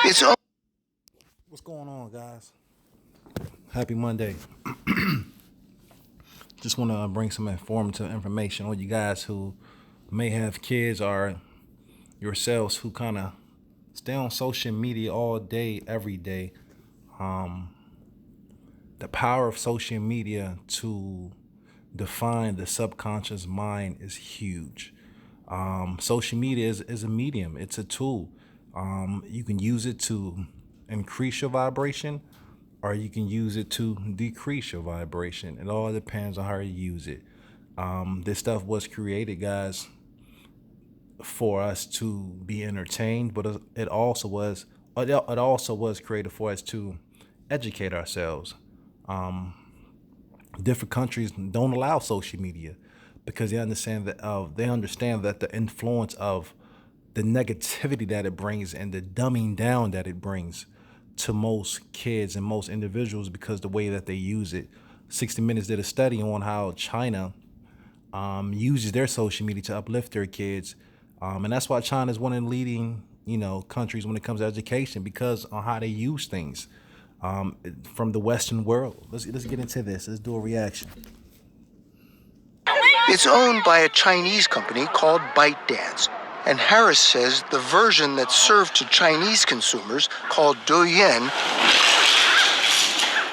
It's all. What's going on, guys? Happy Monday. Just want to bring some informative information on you guys who may have kids or yourselves who kind of stay on social media all day, every day. The power of social media to define the subconscious mind is huge. Social media is a medium, it's a tool. You can use it to increase your vibration or you can use it to decrease your vibration. It all depends on how you use it. This stuff was created, guys, for us to be entertained, but it also was created for us to educate ourselves. Different countries don't allow social media because they understand that the influence of the negativity that it brings and the dumbing down that it brings to most kids and most individuals because the way that they use it. 60 Minutes did a study on how China uses their social media to uplift their kids, and that's why China is one of the leading, countries when it comes to education because on how they use things from the Western world. Let's get into this. Let's do a reaction. It's owned by a Chinese company called ByteDance. And Harris says the version that's served to Chinese consumers, called Douyin,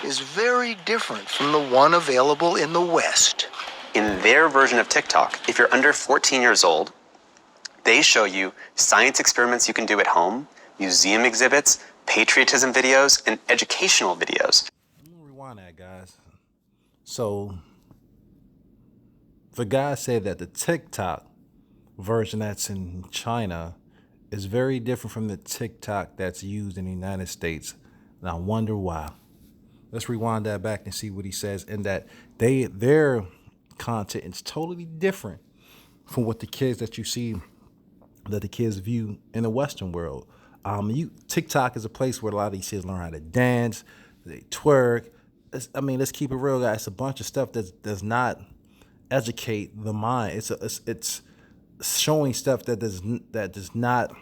is very different from the one available in the West. In their version of TikTok, if you're under 14 years old, they show you science experiments you can do at home, museum exhibits, patriotism videos, and educational videos. I'm gonna rewind that, guys. So the guy said that the TikTok version that's in China is very different from the TikTok that's used in the United States. And I wonder why. Let's rewind that back and see what he says. And that their content is totally different from what the kids that you see that the kids view in the Western world. TikTok is a place where a lot of these kids learn how to dance, they twerk. Let's keep it real, guys. It's a bunch of stuff that does not educate the mind. It's showing stuff that does not,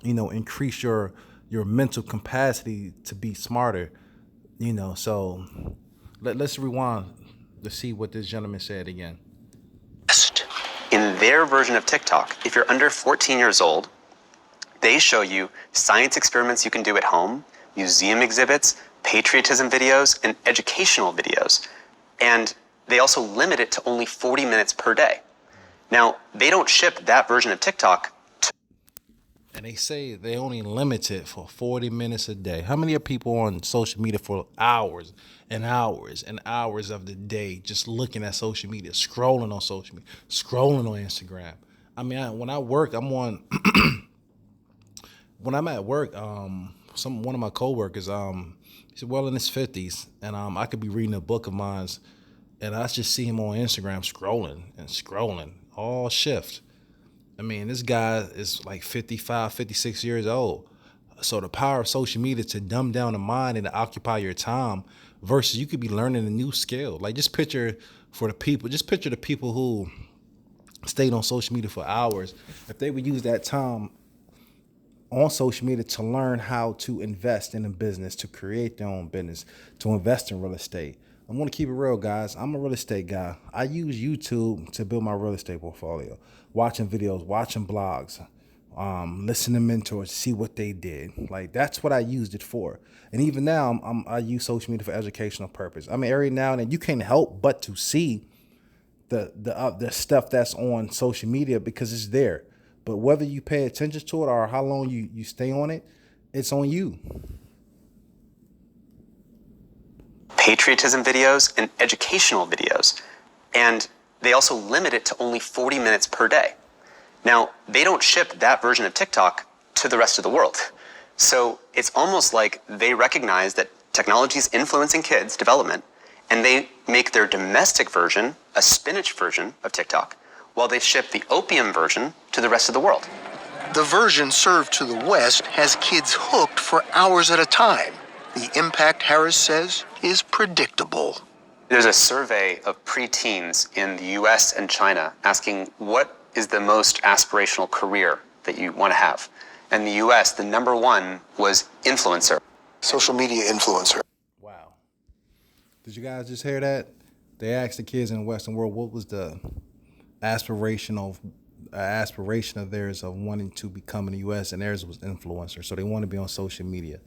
increase your mental capacity to be smarter. So let's rewind to see what this gentleman said again. In their version of TikTok, if you're under 14 years old, they show you science experiments you can do at home, museum exhibits, patriotism videos, and educational videos. And they also limit it to only 40 minutes per day. Now, they don't ship that version of TikTok. And they say they only limit it for 40 minutes a day. How many are people on social media for hours and hours and hours of the day just looking at social media, scrolling on social media, scrolling on Instagram? When I work, I'm on. When I'm at work, one of my coworkers, he's well in his 50s, and I could be reading a book of mine, and I just see him on Instagram scrolling and scrolling all shift. This guy is like 55, 56 years old. So the power of social media to dumb down the mind and to occupy your time versus you could be learning a new skill. Like just picture the people who stayed on social media for hours. If they would use that time on social media to learn how to invest in a business, to create their own business, to invest in real estate. I'm going to keep it real, guys. I'm a real estate guy. I use YouTube to build my real estate portfolio, watching videos, watching blogs, listening to mentors, see what they did. Like that's what I used it for. And even now, I use social media for educational purpose. Every now and then you can't help but to see the stuff that's on social media because it's there. But whether you pay attention to it or how long you stay on it, it's on you. Patriotism videos and educational videos. And they also limit it to only 40 minutes per day. Now, they don't ship that version of TikTok to the rest of the world. So it's almost like they recognize that technology is influencing kids' development, and they make their domestic version a spinach version of TikTok, while they ship the opium version to the rest of the world. The version served to the West has kids hooked for hours at a time. The impact, Harris says, is predictable. There's a survey of preteens in the US and China asking what is the most aspirational career that you want to have. And the US, the number one was influencer. Social media influencer. Wow. Did you guys just hear that? They asked the kids in the Western world what was the aspiration of theirs of wanting to become in the U.S., and theirs was influencer. So they want to be on social media.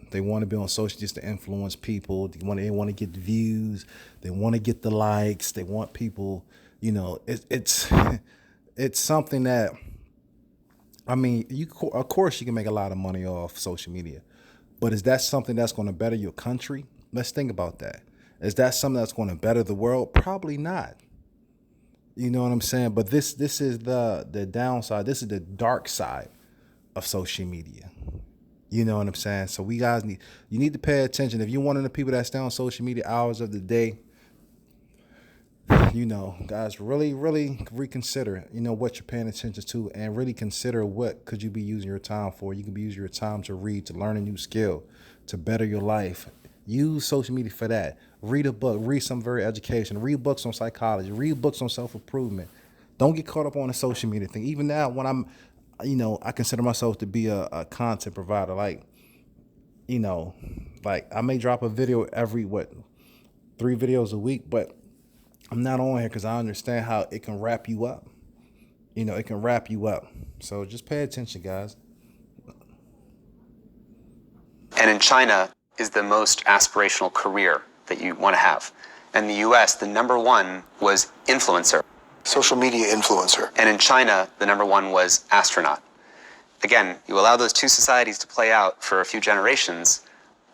They want to be on social just to influence people. They want to get the views. They want to get the likes. They want people, it's it's something that, I mean, of course you can make a lot of money off social media, but is that something that's going to better your country? Let's think about that. Is that something that's going to better the world? Probably not. You know what I'm saying? But this is the downside. This is the dark side of social media. You know what I'm saying? So you need to pay attention. If you're one of the people that stay on social media hours of the day, guys, really, really reconsider, what you're paying attention to, and really consider what could you be using your time for. You could be using your time to read, to learn a new skill, to better your life. Use social media for that. Read a book, read something very educational, read books on psychology, read books on self-improvement. Don't get caught up on the social media thing. Even now, when I'm, I consider myself to be a content provider. Like I may drop a video every, 3 videos a week, but I'm not on here because I understand how it can wrap you up. It can wrap you up. So just pay attention, guys. And in China is the most aspirational career that you want to have. And the US, the number one was influencer. Social media influencer. And in China, the number one was astronaut. Again, you allow those two societies to play out for a few generations,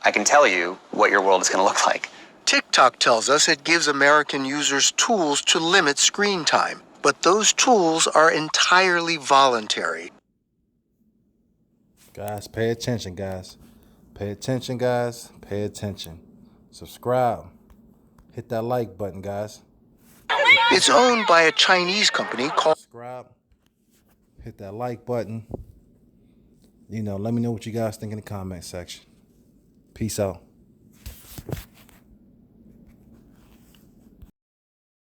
I can tell you what your world is going to look like. TikTok tells us it gives American users tools to limit screen time, but those tools are entirely voluntary. Guys, pay attention, guys. Pay attention, guys. Pay attention. Subscribe. Hit that like button, guys. It's owned by a Chinese company called... Subscribe. Hit that like button. Let me know what you guys think in the comment section. Peace out.